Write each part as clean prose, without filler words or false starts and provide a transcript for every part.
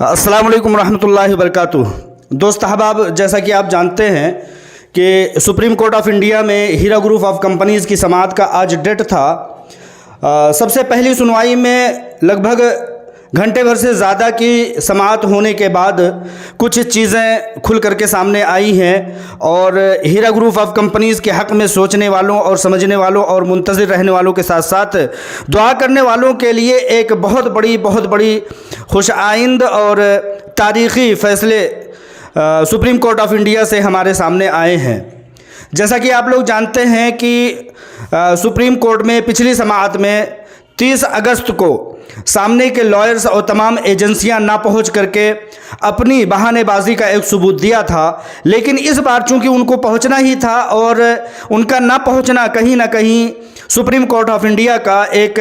अस्सलाम वालेकुम रहमतुल्लाहि वबरकातुहू। दोस्त अहबाब, जैसा कि आप जानते हैं कि सुप्रीम कोर्ट ऑफ इंडिया में हीरा ग्रुप ऑफ कंपनीज़ की समाअत का आज डेट था। सबसे पहली सुनवाई में लगभग घंटे भर से ज़्यादा की समाअत होने के बाद कुछ चीज़ें खुल करके सामने आई हैं और हीरा ग्रुप ऑफ कंपनीज़ के हक़ में सोचने वालों और समझने वालों और मुंतज़िर रहने वालों के साथ साथ दुआ करने वालों के लिए एक बहुत बड़ी खुशआइंद और तारीख़ी फ़ैसले सुप्रीम कोर्ट ऑफ इंडिया से हमारे सामने आए हैं। जैसा कि आप लोग जानते हैं कि सुप्रीम कोर्ट में पिछली समाअत में 30 अगस्त को सामने के लॉयर्स और तमाम एजेंसियां ना पहुंच करके अपनी बहानेबाजी का एक सबूत दिया था, लेकिन इस बार चूंकि उनको पहुंचना ही था और उनका ना पहुंचना कहीं ना कहीं सुप्रीम कोर्ट ऑफ इंडिया का एक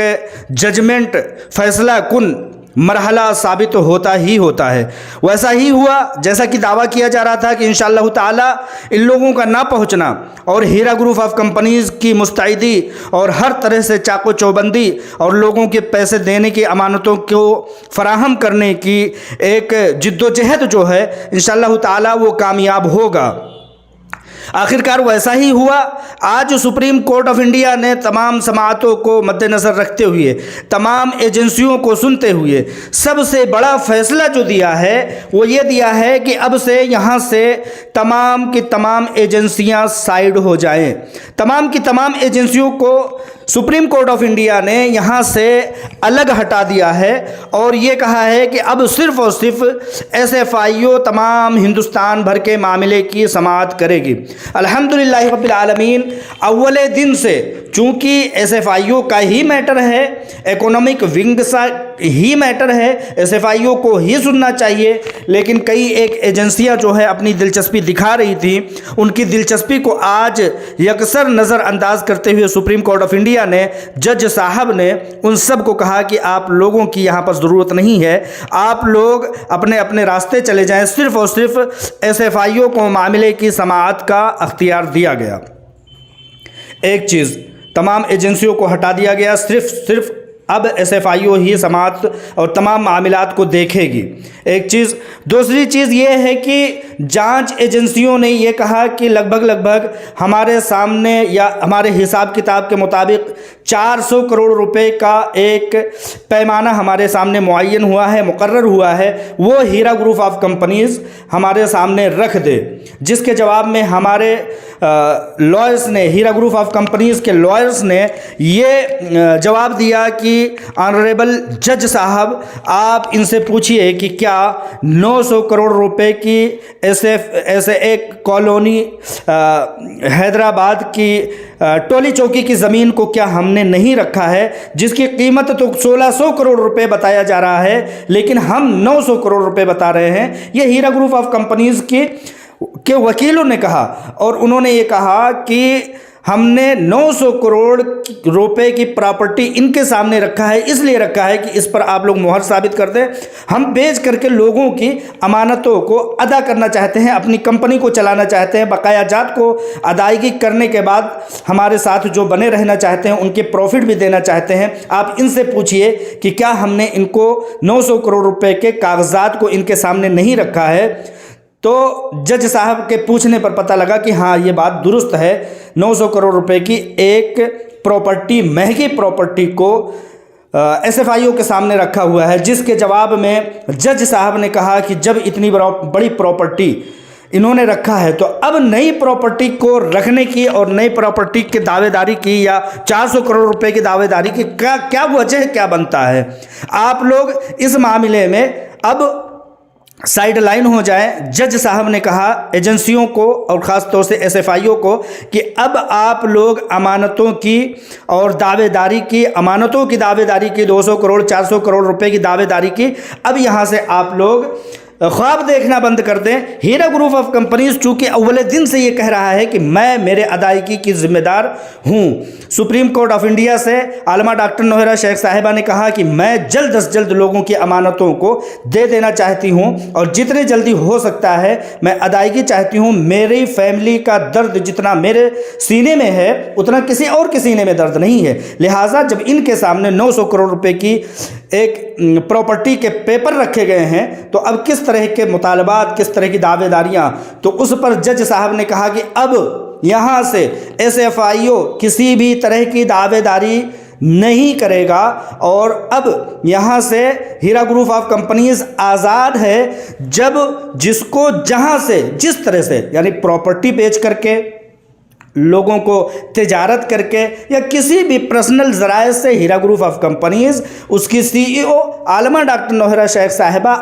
जजमेंट फैसला कुन मरहला साबित होता ही होता है। वैसा ही हुआ जैसा कि दावा किया जा रहा था कि इंशाअल्लाह ताला इन लोगों का ना पहुंचना और हीरा ग्रुप ऑफ कंपनीज़ की मुस्तैदी और हर तरह से चाको चौबंदी और लोगों के पैसे देने की अमानतों को फराहम करने की एक जिद्दोजहद जो है इंशाअल्लाह ताला वो कामयाब होगा। आखिरकार वैसा ही हुआ। आज सुप्रीम कोर्ट ऑफ इंडिया ने तमाम समाअतों को मद्देनज़र रखते हुए, तमाम एजेंसियों को सुनते हुए सबसे बड़ा फैसला जो दिया है वो ये दिया है कि अब से यहाँ से तमाम की तमाम एजेंसियाँ साइड हो जाएं। तमाम की तमाम एजेंसियों को सुप्रीम कोर्ट ऑफ इंडिया ने यहाँ से अलग हटा दिया है और ये कहा है कि अब सिर्फ़ और सिर्फ SFIO तमाम हिंदुस्तान भर के मामले की समाअत करेगी। अल्हम्दुलिल्लाह रब्बिल आलमीन, अव्वले दिन से चूँकि SFIO का ही मैटर है, इकोनॉमिक विंग सा ही मैटर है, SFIO को ही सुनना चाहिए, लेकिन कई एक एजेंसियां जो है अपनी दिलचस्पी दिखा रही थी। उनकी दिलचस्पी को आज यकसर नज़रअंदाज करते हुए सुप्रीम कोर्ट ऑफ इंडिया ने, जज साहब ने उन सब को कहा कि आप लोगों की यहाँ पर ज़रूरत नहीं है, आप लोग अपने अपने रास्ते चले जाएं। सिर्फ़ और सिर्फ SFIO को मामले की समाअत का अख्तियार दिया गया। एक चीज़, तमाम एजेंसियों को हटा दिया गया, सिर्फ अब SFIO ही समाअत और तमाम मामलात को देखेगी। एक चीज़। दूसरी चीज़ ये है कि जांच एजेंसियों ने ये कहा कि लगभग हमारे सामने या हमारे हिसाब किताब के मुताबिक 400 करोड़ रुपए का एक पैमाना हमारे सामने मुअय्यन हुआ है, मुकर्रर हुआ है, वो हीरा ग्रुप ऑफ कंपनीज़ हमारे सामने रख दे। जिसके जवाब में हमारे लॉयर्स ने, हीरा ग्रुप ऑफ कंपनीज़ के लॉयर्स ने ये जवाब दिया कि ऑनरेबल जज साहब, आप इनसे पूछिए कि क्या 900 करोड़ रुपए की ऐसे एक कॉलोनी हैदराबाद की टोली चौकी की ज़मीन को क्या हमने नहीं रखा है, जिसकी कीमत तो 1600 करोड़ रुपए बताया जा रहा है, लेकिन हम 900 करोड़ रुपए बता रहे हैं। ये हीरा ग्रुप ऑफ कंपनीज़ के वकीलों ने कहा और उन्होंने ये कहा कि हमने 900 करोड़ रुपए की प्रॉपर्टी इनके सामने रखा है, इसलिए रखा है कि इस पर आप लोग मुहर साबित कर दें। हम बेच करके लोगों की अमानतों को अदा करना चाहते हैं, अपनी कंपनी को चलाना चाहते हैं, बकाया जात को अदायगी करने के बाद हमारे साथ जो बने रहना चाहते हैं उनके प्रॉफिट भी देना चाहते हैं। आप इनसे पूछिए कि क्या हमने इनको 900 करोड़ रुपए के कागजात को इनके सामने नहीं रखा है। तो जज साहब के पूछने पर पता लगा कि हाँ, ये बात दुरुस्त है। 900 करोड़ रुपए की एक प्रॉपर्टी, महंगी प्रॉपर्टी को SFIO के सामने रखा हुआ है, जिसके जवाब में जज साहब ने कहा कि जब इतनी बड़ी प्रॉपर्टी इन्होंने रखा है तो अब नई प्रॉपर्टी को रखने की और नई प्रॉपर्टी की दावेदारी की या 400 करोड़ रुपए की दावेदारी की क्या वजह क्या बनता है। आप लोग इस मामले में अब साइड लाइन हो जाए। जज साहब ने कहा एजेंसियों को और ख़ास तौर से SFIO को कि अब आप लोग अमानतों की और दावेदारी की, अमानतों की दावेदारी की 200 करोड़ 400 करोड़ रुपए की दावेदारी की, अब यहाँ से आप लोग ख्वाब देखना बंद कर दें। हीरा ग्रुप ऑफ कंपनीज चूंकि अव्वल दिन से ये कह रहा है कि मैं मेरे अदायगी की जिम्मेदार हूँ। सुप्रीम कोर्ट ऑफ इंडिया से आलमा डॉक्टर नोहरा शेख साहिबा ने कहा कि मैं जल्द अज जल्द लोगों की अमानतों को दे देना चाहती हूँ और जितने जल्दी हो सकता है मैं अदायगी चाहती हूँ। मेरी फैमिली का दर्द जितना मेरे सीने में है उतना किसी और के सीने में दर्द नहीं है। लिहाजा जब इनके सामने 900 करोड़ रुपए की एक प्रॉपर्टी के पेपर रखे गए हैं तो अब किस तरह के मुतालबात, किस तरह की दावेदारियां, तो उस पर जज साहब ने कहा कि अब यहाँ से SFIO किसी भी तरह की दावेदारी नहीं करेगा और अब यहाँ से हीरा ग्रुप ऑफ कंपनीज आज़ाद है। जब जिसको जहाँ से जिस तरह से यानी प्रॉपर्टी बेच करके, लोगों को तिजारत करके या किसी भी पर्सनल ज़राए से हीरा ग्रुप ऑफ कंपनीज उसकी CEO आलमा डॉक्टर नोहरा शेख साहिबा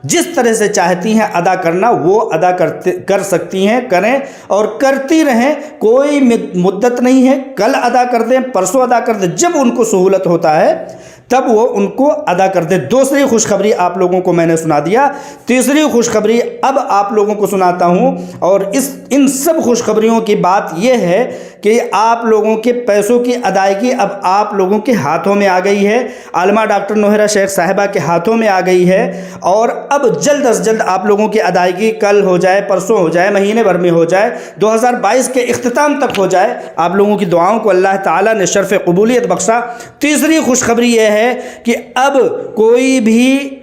जिस तरह से चाहती हैं अदा करना वो अदा कर सकती हैं, करें और करती रहें। कोई मुद्दत नहीं है, कल अदा कर दें, परसों अदा कर दें, जब उनको सहूलत होता है तब वो उनको अदा कर दे। दूसरी खुशखबरी आप लोगों को मैंने सुना दिया, तीसरी खुशखबरी अब आप लोगों को सुनाता हूँ और इन सब खुशखबरियों की बात यह है कि आप लोगों के पैसों की अदायगी अब आप लोगों के हाथों में आ गई है, आलमा डॉक्टर नोहरा शेख साहिबा के हाथों में आ गई है और अब जल्द अज जल्द आप लोगों की अदायगी कल हो जाए, परसों हो जाए, महीने भर में हो जाए, 2022 के इख्तिताम तक हो जाए। आप लोगों की दुआओं को अल्लाह ताला ने शर्फ़ कबूलियत बख्शा। तीसरी खुशखबरी यह है कि अब कोई भी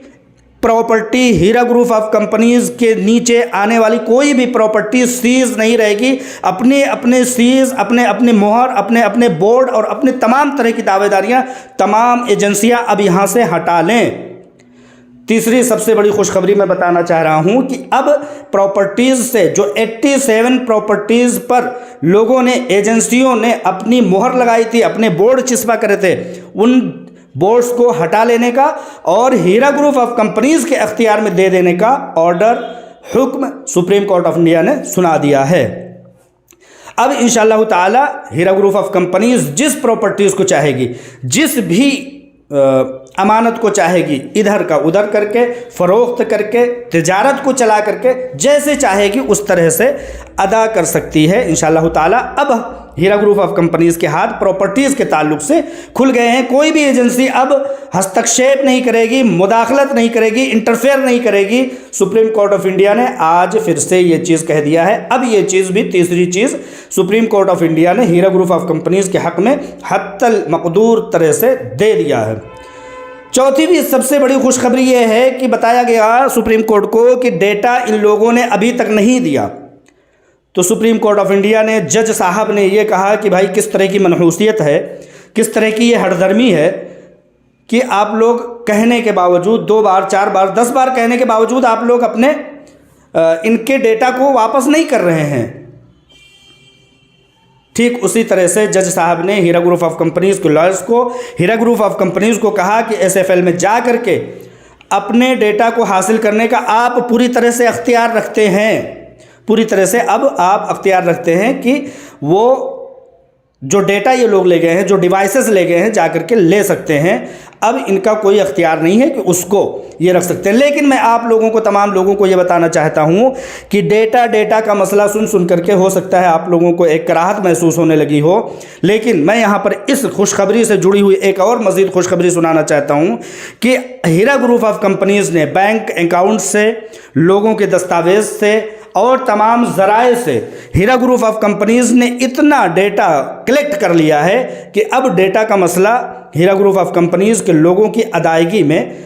property Heera group of companies के नीचे आने वाली कोई भी प्रॉपर्टी सीज नहीं रहेगी। अपने अपने सीज, अपने अपने मोहर, अपने अपने बोर्ड और अपने तमाम तरह की दावेदारियां तमाम एजेंसियां अब यहां से हटा लें। तीसरी सबसे बड़ी खुशखबरी मैं बताना चाह रहा हूं कि अब प्रॉपर्टीज से जो 87 प्रॉपर्टीज पर लोगों ने, एजेंसियों ने अपनी मोहर लगाई थी, अपने बोर्ड चिस्पा करे थे, उन बोर्ड्स को हटा लेने का और हीरा ग्रुप ऑफ कंपनीज के अख्तियार में दे देने का ऑर्डर, हुक्म सुप्रीम कोर्ट ऑफ इंडिया ने सुना दिया है। अब इंशाअल्लाह ताला हीरा ग्रुप ऑफ कंपनीज जिस प्रॉपर्टीज को चाहेगी, जिस भी अमानत को चाहेगी, इधर का उधर करके, फरोख्त करके, तिजारत को चला करके जैसे चाहेगी उस तरह से अदा कर सकती है इंशाअल्लाह ताला। अब हीरा ग्रुप ऑफ कंपनीज के हाथ प्रॉपर्टीज़ के ताल्लुक से खुल गए हैं। कोई भी एजेंसी अब हस्तक्षेप नहीं करेगी, मुदाखलत नहीं करेगी, इंटरफेयर नहीं करेगी। सुप्रीम कोर्ट ऑफ इंडिया ने आज फिर से ये चीज़ कह दिया है। अब ये चीज़ भी, तीसरी चीज़, सुप्रीम कोर्ट ऑफ इंडिया ने हीरा ग्रुप ऑफ कंपनीज के हक़ में हत्तल मकदूर तरह से दे दिया है। चौथी भी सबसे बड़ी खुशखबरी ये है कि बताया गया सुप्रीम कोर्ट को कि डेटा इन लोगों ने अभी तक नहीं दिया। तो सुप्रीम कोर्ट ऑफ इंडिया ने, जज साहब ने ये कहा कि भाई किस तरह की मनहूसियत है, किस तरह की ये हरदर्मी है कि आप लोग कहने के बावजूद 2 बार, 4 बार, 10 बार कहने के बावजूद आप लोग अपने इनके डेटा को वापस नहीं कर रहे हैं। ठीक उसी तरह से जज साहब ने हीरा ग्रुप ऑफ कंपनीज के लॉयर्स को, हीरा ग्रुप ऑफ कंपनीज को कहा कि SFL में जा करके अपने डेटा को हासिल करने का आप पूरी तरह से अख्तियार रखते हैं। पूरी तरह से अब आप अख्तियार रखते हैं कि वो जो डेटा ये लोग ले गए हैं, जो डिवाइसेस ले गए हैं, जा करके ले सकते हैं। अब इनका कोई अख्तियार नहीं है कि उसको ये रख सकते हैं। लेकिन मैं आप लोगों को, तमाम लोगों को ये बताना चाहता हूँ कि डेटा का मसला सुन करके हो सकता है आप लोगों को एक कराहत महसूस होने लगी हो, लेकिन मैं यहाँ पर इस खुशखबरी से जुड़ी हुई एक और मज़ीद खुशखबरी सुनाना चाहता हूँ कि हीरा ग्रुप ऑफ कंपनीज़ ने बैंक अकाउंट से, लोगों के दस्तावेज़ से और तमाम ज़राए से हीरा ग्रुप ऑफ कंपनीज़ ने इतना डेटा कलेक्ट कर लिया है कि अब डेटा का मसला हीरा ग्रुप ऑफ कंपनीज़ के लोगों की अदायगी में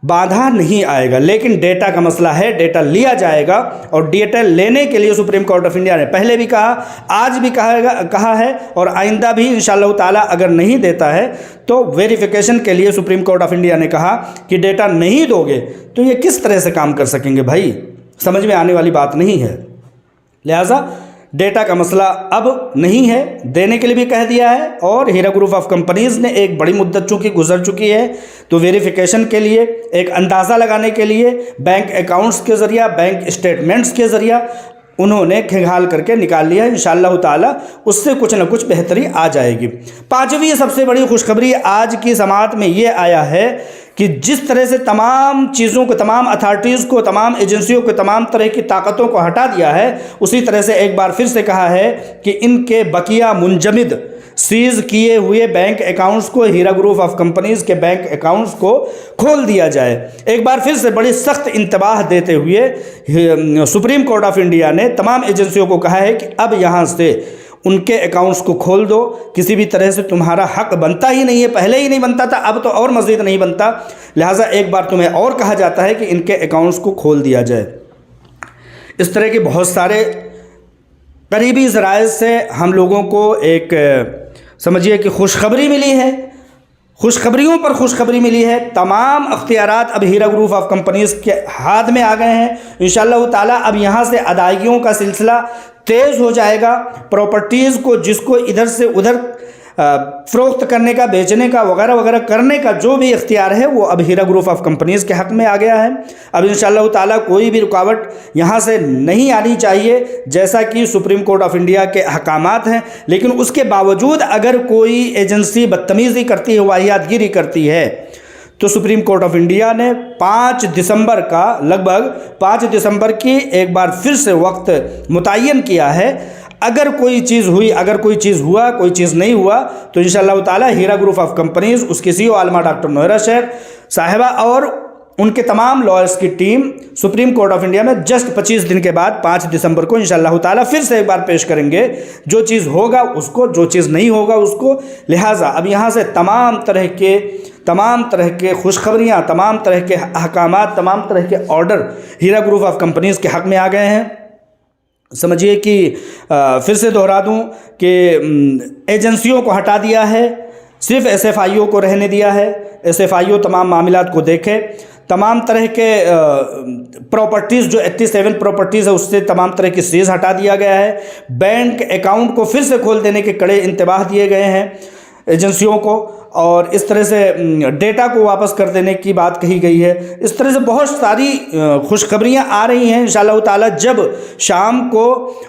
बाधा नहीं आएगा। लेकिन डेटा का मसला है, डेटा लिया जाएगा और डेटा लेने के लिए सुप्रीम कोर्ट ऑफ इंडिया ने पहले भी कहा, आज भी कहा है और आइंदा भी इंशाअल्लाह ताला अगर नहीं देता है तो वेरिफिकेशन के लिए सुप्रीम कोर्ट ऑफ इंडिया ने कहा कि डेटा नहीं दोगे तो ये किस तरह से काम कर सकेंगे भाई, समझ में आने वाली बात नहीं है। लिहाजा डेटा का मसला अब नहीं है, देने के लिए भी कह दिया है और हीरा ग्रुप ऑफ कंपनीज़ ने एक बड़ी मुद्दत चूँकि गुजर चुकी है तो वेरिफिकेशन के लिए, एक अंदाज़ा लगाने के लिए बैंक अकाउंट्स के ज़रिया, बैंक स्टेटमेंट्स के ज़रिया उन्होंने खंगाल करके निकाल लिया है। इंशाअल्लाह ताला उससे कुछ न कुछ बेहतरी आ जाएगी। पाँचवीं सबसे बड़ी खुशखबरी आज की समाअत में ये आया है कि जिस तरह से तमाम चीज़ों को, तमाम अथॉरिटीज़ को, तमाम एजेंसियों को, तमाम तरह की ताकतों को हटा दिया है, उसी तरह से एक बार फिर से कहा है कि इनके बकिया मुंजमद सीज़ किए हुए बैंक अकाउंट्स को, हीरा ग्रुप ऑफ कंपनीज़ के बैंक अकाउंट्स को खोल दिया जाए। एक बार फिर से बड़ी सख्त इंतबाह देते हुए सुप्रीम कोर्ट ऑफ इंडिया ने तमाम एजेंसियों को कहा है कि अब यहाँ से उनके अकाउंट्स को खोल दो। किसी भी तरह से तुम्हारा हक बनता ही नहीं है, पहले ही नहीं बनता था, अब तो और मज़ीद नहीं बनता। लिहाजा एक बार तुम्हें और कहा जाता है कि इनके अकाउंट्स को खोल दिया जाए। इस तरह के बहुत सारे करीबी ज़राए से हम लोगों को एक समझिए कि खुशखबरी मिली है, खुशखबरियों पर खुशखबरी मिली है। तमाम अख्तियारात अब हीरा ग्रुप ऑफ कंपनीज़ के हाथ में आ गए हैं। इंशाअल्लाह ताला अब यहाँ से अदायगियों का सिलसिला तेज़ हो जाएगा। प्रॉपर्टीज़ को जिसको इधर से उधर फ़रोख्त करने का, बेचने का, वगैरह वगैरह करने का जो भी इख्तियार है वो अब हीरा ग्रुप ऑफ कंपनीज़ के हक़ में आ गया है। अब इंशाअल्लाह ताला कोई भी रुकावट यहाँ से नहीं आनी चाहिए, जैसा कि सुप्रीम कोर्ट ऑफ इंडिया के अहकामात हैं। लेकिन उसके बावजूद अगर कोई एजेंसी बदतमीज़ी करती है, वाहियातगिरी करती है, तो सुप्रीम कोर्ट ऑफ इंडिया ने 5 दिसंबर का, लगभग 5 दिसंबर की एक बार फिर से वक्त मुतय्यन किया है। अगर कोई चीज़ हुई, अगर कोई चीज़ हुआ, कोई चीज़ नहीं हुआ, तो इंशाअल्लाह ताला हीरा ग्रुप ऑफ कंपनीज़, उसकी CEO आलमा डॉक्टर नोहरा शेख साहिबा और उनके तमाम लॉयर्स की team supreme court of India में जस्ट 25 दिन के बाद 5 दिसंबर को इंशाअल्लाह ताला फिर से एक बार पेश करेंगे। जो चीज़ होगा उसको, जो चीज़ नहीं होगा उसको। लिहाजा अब यहाँ से तमाम तरह के खुशखबरियाँ, तमाम तरह के अहकामात, तमाम तरह के order Heera group of companies के हक़ में आ गए हैं। समझिए कि फिर से दोहरा दूं कि एजेंसियों को हटा दिया है, सिर्फ SFIO को रहने दिया है। SFIO तमाम मामलात को देखे, तमाम तरह के प्रॉपर्टीज़ जो 87 प्रॉपर्टीज़ है उससे तमाम तरह की सीज़ हटा दिया गया है। बैंक अकाउंट को फिर से खोल देने के कड़े इंतबाह दिए गए हैं एजेंसियों को, और इस तरह से डेटा को वापस कर देने की बात कही गई है। इस तरह से बहुत सारी खुशखबरियाँ आ रही हैं। इंशाअल्लाह ताला जब शाम को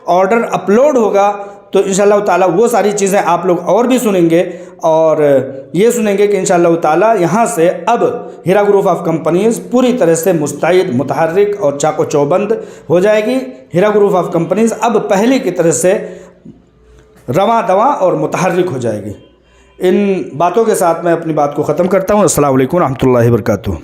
ऑर्डर अपलोड होगा तो इंशाअल्लाह ताला वो सारी चीज़ें आप लोग और भी सुनेंगे, और ये सुनेंगे कि इंशाअल्लाह ताला यहाँ से अब हीरा ग्रुप ऑफ कंपनीज़ पूरी तरह से मुस्तैद, मुतहर्रिक और चाको चौबंद हो जाएगी। हीरा ग्रुप ऑफ कंपनीज़ अब पहले की तरह से रवां दवां और मुतहर्रिक हो जाएगी। इन बातों के साथ मैं अपनी बात को ख़त्म करता हूँ। अस्सलामु अलैकुम रहमतुल्लाहि व बरकातुहू।